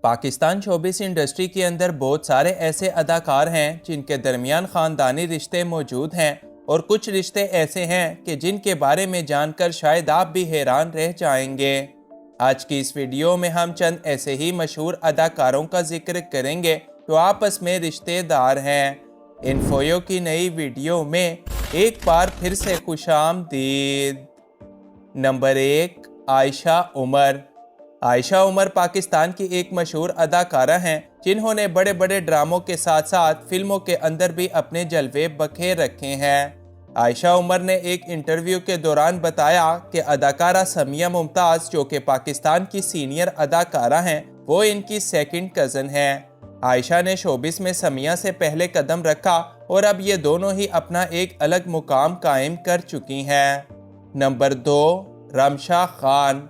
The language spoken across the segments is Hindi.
पाकिस्तान शोबिस इंडस्ट्री के अंदर बहुत सारे ऐसे अदाकार हैं जिनके दरमियान ख़ानदानी रिश्ते मौजूद हैं और कुछ रिश्ते ऐसे हैं कि जिनके बारे में जानकर शायद आप भी हैरान रह जाएंगे। आज की इस वीडियो में हम चंद ऐसे ही मशहूर अदाकारों का जिक्र करेंगे जो आपस में रिश्तेदार हैं। इन्फोयो की नई वीडियो में एक बार फिर से खुशामदीद। नंबर 1, आयशा उमर। आयशा उमर पाकिस्तान की एक मशहूर अदाकारा हैं जिन्होंने बड़े बड़े ड्रामों के साथ साथ फिल्मों के अंदर भी अपने जलवे बखेर रखे हैं। आयशा उमर ने एक इंटरव्यू के दौरान बताया कि अदाकारा समिया मुमताज़ जो कि पाकिस्तान की सीनियर अदाकारा हैं वो इनकी सेकंड कज़न हैं। आयशा ने शोबिस में समिया से पहले कदम रखा और अब ये दोनों ही अपना एक अलग मुकाम कायम कर चुकी हैं। नंबर 2, रमशा खान।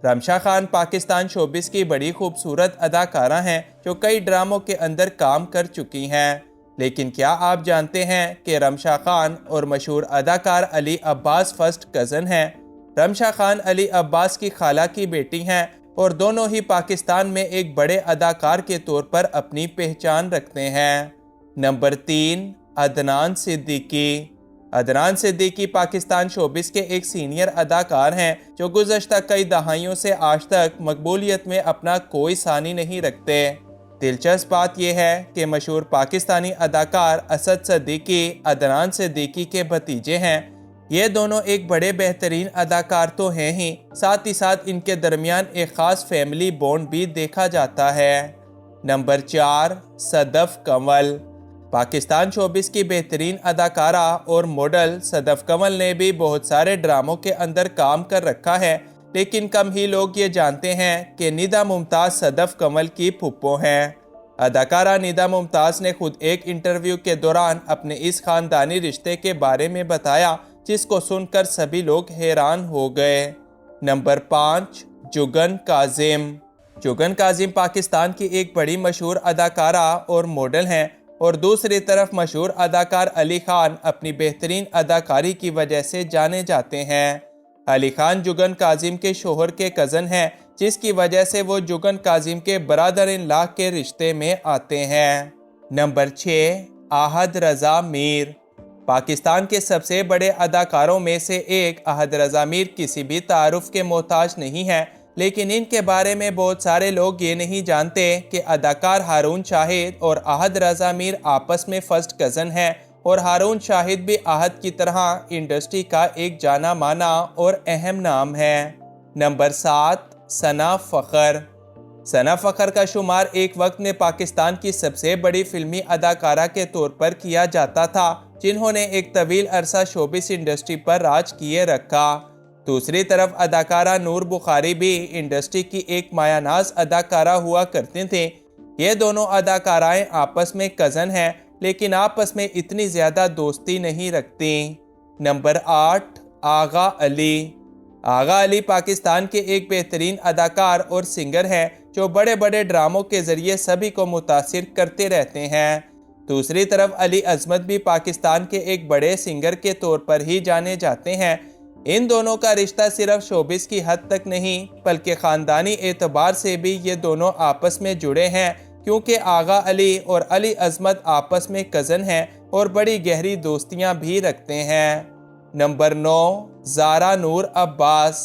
रमशा खान पाकिस्तान शोबिस की बड़ी खूबसूरत अदाकारा हैं जो कई ड्रामों के अंदर काम कर चुकी हैं। लेकिन क्या आप जानते हैं कि रमशा खान और मशहूर अदाकार अली अब्बास फर्स्ट कज़न हैं। रमशा खान अली अब्बास की खाला की बेटी हैं और दोनों ही पाकिस्तान में एक बड़े अदाकार के तौर पर अपनी पहचान रखते हैं। नंबर 3, अदनान सिद्दीकी। अदनान सिद्दीकी पाकिस्तान शोबिस के एक सीनियर अदाकार हैं जो गुज़श्ता कई दहाइयों से आज तक मकबूलियत में अपना कोई सानी नहीं रखते। दिलचस्प बात यह है कि मशहूर पाकिस्तानी अदाकार असद सिद्दीकी अदनान सिद्दीकी के भतीजे हैं। ये दोनों एक बड़े बेहतरीन अदाकार तो हैं ही, साथ ही साथ इनके दरमियान एक ख़ास फैमिली बॉन्ड भी देखा जाता है। नंबर 4, सदफ कंवल। पाकिस्तान शोबिस की बेहतरीन अदाकारा और मॉडल सदफ कंवल ने भी बहुत सारे ड्रामों के अंदर काम कर रखा है, लेकिन कम ही लोग ये जानते हैं कि निदा मुमताज़ सदफ कंवल की फुप्पो हैं। अदाकारा निदा मुमताज़ ने खुद एक इंटरव्यू के दौरान अपने इस ख़ानदानी रिश्ते के बारे में बताया जिसको सुनकर सभी लोग हैरान हो गए। नंबर 5, जुगन काजिम। जुगन काजिम पाकिस्तान की एक बड़ी मशहूर अदाकारा और मॉडल हैं और दूसरी तरफ मशहूर अदाकार अली खान अपनी बेहतरीन अदाकारी की वजह से जाने जाते हैं। अली खान जुगन काजिम के शोहर के कज़न हैं जिसकी वजह से वो जुगन काजिम के बरादर इन ला के रिश्ते में आते हैं। नंबर 6, आहद रज़ा मीर। पाकिस्तान के सबसे बड़े अदाकारों में से एक आहद रज़ा मीर किसी भी तारुफ के मोहताज नहीं है, लेकिन इनके बारे में बहुत सारे लोग ये नहीं जानते कि अदाकार हारून शाहिद और आहद रज़ा मीर आपस में फर्स्ट कज़न हैं और हारून शाहिद भी आहद की तरह इंडस्ट्री का एक जाना माना और अहम नाम है। नंबर 7, सना फ़खर। सना फ़खर का शुमार एक वक्त में पाकिस्तान की सबसे बड़ी फिल्मी अदाकारा के तौर पर किया जाता था जिन्होंने एक तवील अरसा शोबिस इंडस्ट्री पर राज किए रखा। दूसरी तरफ अदाकारा नूर बुखारी भी इंडस्ट्री की एक मायानाज अदाकारा हुआ करते थे। ये दोनों अदाकाराएं आपस में कज़न हैं लेकिन आपस में इतनी ज़्यादा दोस्ती नहीं रखती। नंबर 8, आगा अली। आगा अली पाकिस्तान के एक बेहतरीन अदाकार और सिंगर हैं जो बड़े बड़े ड्रामों के ज़रिए सभी को मुतासिर करते रहते हैं। दूसरी तरफ अली अज़मत भी पाकिस्तान के एक बड़े सिंगर के तौर पर ही जाने जाते हैं। इन दोनों का रिश्ता सिर्फ शोबिस की हद तक नहीं बल्कि ख़ानदानी एतबार से भी ये दोनों आपस में जुड़े हैं क्योंकि आगा अली और अली अज़मत आपस में कज़न हैं और बड़ी गहरी दोस्तियां भी रखते हैं। नंबर 9, ज़ारा नूर अब्बास।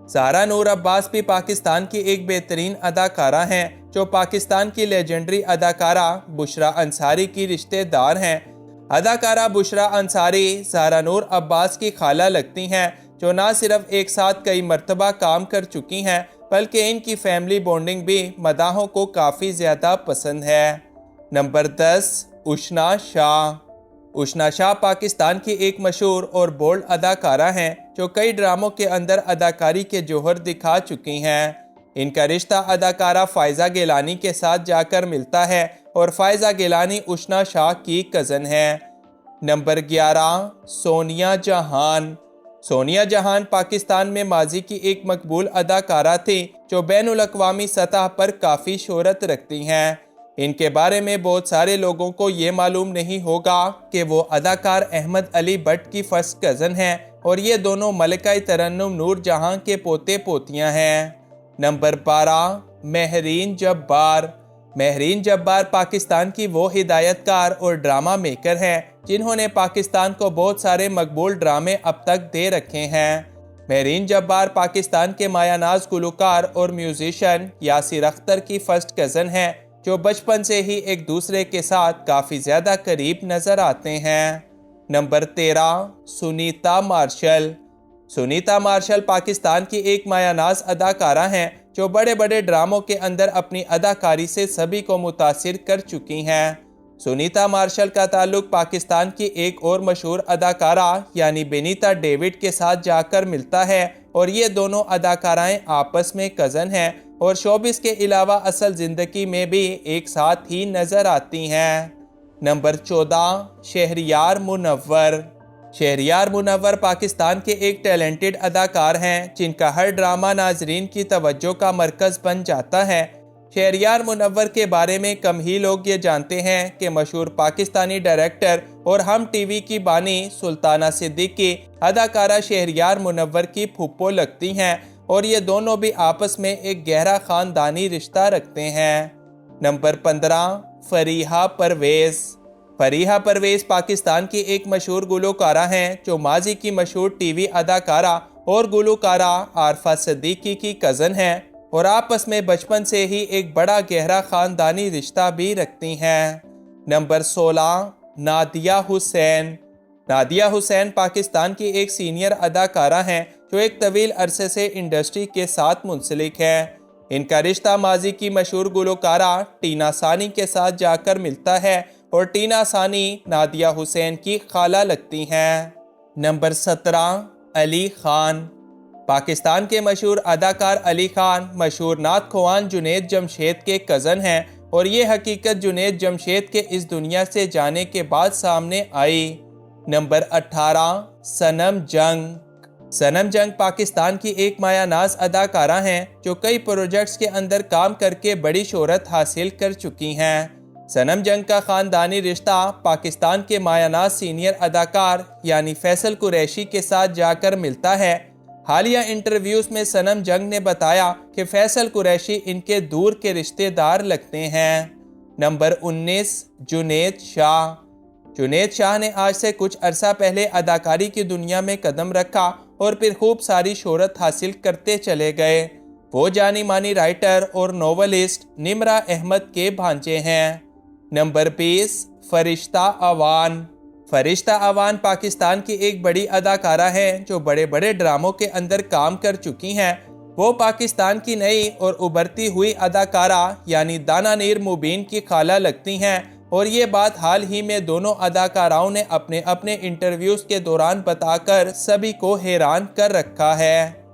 ज़ारा नूर अब्बास भी पाकिस्तान की एक बेहतरीन अदाकारा हैं जो पाकिस्तान की लेजेंडरी अदाकारा बुशरा अंसारी की रिश्तेदार हैं। अदाकारा बुशरा अंसारी ज़ारा नूर अब्बास की खाला लगती हैं जो ना सिर्फ एक साथ कई मरतबा काम कर चुकी हैं बल्कि इनकी फैमिली बॉन्डिंग भी मदाहों को काफ़ी ज़्यादा पसंद है। नंबर 10, उशना शाह। उशना शाह पाकिस्तान की एक मशहूर और बोल्ड अदाकारा हैं जो कई ड्रामों के अंदर अदाकारी के जौहर दिखा चुकी हैं। इनका रिश्ता अदाकारा फ़ायज़ा गिलानी के साथ जाकर मिलता है और फ़ायज़ा गिलानी उशना शाह की कज़न है। नंबर 11, सोनिया जहान। सोनिया जहान पाकिस्तान में माजी की एक मकबूल अदाकारा थी जो बैनुल अक़वामी सतह पर काफ़ी शोहरत रखती हैं। इनके बारे में बहुत सारे लोगों को ये मालूम नहीं होगा कि वो अदाकार अहमद अली भट्ट की फर्स्ट कज़न हैं और ये दोनों मलिका तरन्नुम नूर जहां के पोते पोतियां हैं। नंबर 12, महरीन जब्बार। महरीन जब्बार पाकिस्तान की वो हिदायतकार और ड्रामा मेकर हैं जिन्होंने पाकिस्तान को बहुत सारे मकबूल ड्रामे अब तक दे रखे हैं। महरीन जब्बार पाकिस्तान के मायानाज गुलकार और म्यूजिशियन यासिर अख्तर की फर्स्ट कज़न हैं जो बचपन से ही एक दूसरे के साथ काफ़ी ज़्यादा करीब नज़र आते हैं। Number 13, Sunita Marshall. Sunita Marshall Pakistan की एक मायानाज अदाकारा हैं जो बड़े बड़े ड्रामों के अंदर अपनी अदाकारी से सभी को मुतासिर कर चुकी हैं। सुनीता मार्शल का ताल्लुक पाकिस्तान की एक और मशहूर अदाकारा यानी बेनीता डेविड के साथ जाकर मिलता है और ये दोनों अदाकाराएं आपस में कज़न हैं और शोबिस के अलावा असल ज़िंदगी में भी एक साथ ही नज़र आती हैं। नंबर 14, शहरियार मुनव्वर। शहरियार मुनव्वर पाकिस्तान के एक टैलेंटेड अदाकार हैं जिनका हर ड्रामा नाजरीन की तवज्जो का मरकज़ बन जाता है। शहरियार मुनव्वर के बारे में कम ही लोग ये जानते हैं कि मशहूर पाकिस्तानी डायरेक्टर और हम टीवी की बानी सुल्ताना सिद्दीकी अदाकारा शहरियार मुनव्वर की फूफो लगती हैं और ये दोनों भी आपस में एक गहरा ख़ानदानी रिश्ता रखते हैं। नंबर 15, फरीहा परवेज़। फरीहा परवेज़ पाकिस्तान की एक मशहूर गुलकारा हैं जो माजी की मशहूर टीवी अदाकारा और गुलकारा आरफा सिद्दीकी की कज़न हैं और आपस में बचपन से ही एक बड़ा गहरा ख़ानदानी रिश्ता भी रखती हैं। नंबर 16, नादिया हुसैन। नादिया हुसैन पाकिस्तान की एक सीनियर अदाकारा हैं जो एक तवील अरसे से इंडस्ट्री के साथ मुंसलिक है। इनका रिश्ता माजी की मशहूर गुलकारा टीना सानी के साथ जाकर मिलता है और टीना सानी नादिया हुसैन की खाला लगती हैं। नंबर 17, अली खान। पाकिस्तान के मशहूर अदाकार अली खान मशहूर नात ख्वान जुनैद जमशेद के कज़न हैं और ये हकीकत जुनैद जमशेद के इस दुनिया से जाने के बाद सामने आई। नंबर 18, सनम जंग। सनम जंग पाकिस्तान की एक मायानाज अदाकारा हैं जो कई प्रोजेक्ट्स के अंदर काम करके बड़ी शोहरत हासिल कर चुकी हैं। सनम जंग का ख़ानदानी रिश्ता पाकिस्तान के मायानाज सीनियर अदाकार यानी फैसल कुरैशी के साथ जाकर मिलता है। हालिया इंटरव्यूज़ में सनम जंग ने बताया कि फैसल कुरैशी इनके दूर के रिश्तेदार लगते हैं। नंबर 19, जुनैद शाह। जुनैद शाह ने आज से कुछ अरसा पहले अदाकारी की दुनिया में कदम रखा और फिर खूब सारी शोहरत हासिल करते चले गए। वो जानी मानी राइटर और नोवेलिस्ट निमरा अहमद के भांजे हैं। नंबर 20, फरिश्ता अवान। फरिश्ता अवान पाकिस्तान की एक बड़ी अदाकारा है जो बड़े बड़े ड्रामों के अंदर काम कर चुकी हैं। वो पाकिस्तान की नई और उभरती हुई अदाकारा यानी दाना नीर मुबीन की खाला लगती हैं और ये बात हाल ही में दोनों अदाकाराओं ने अपने अपने इंटरव्यूज़ के दौरान बताकर सभी को हैरान कर रखा है।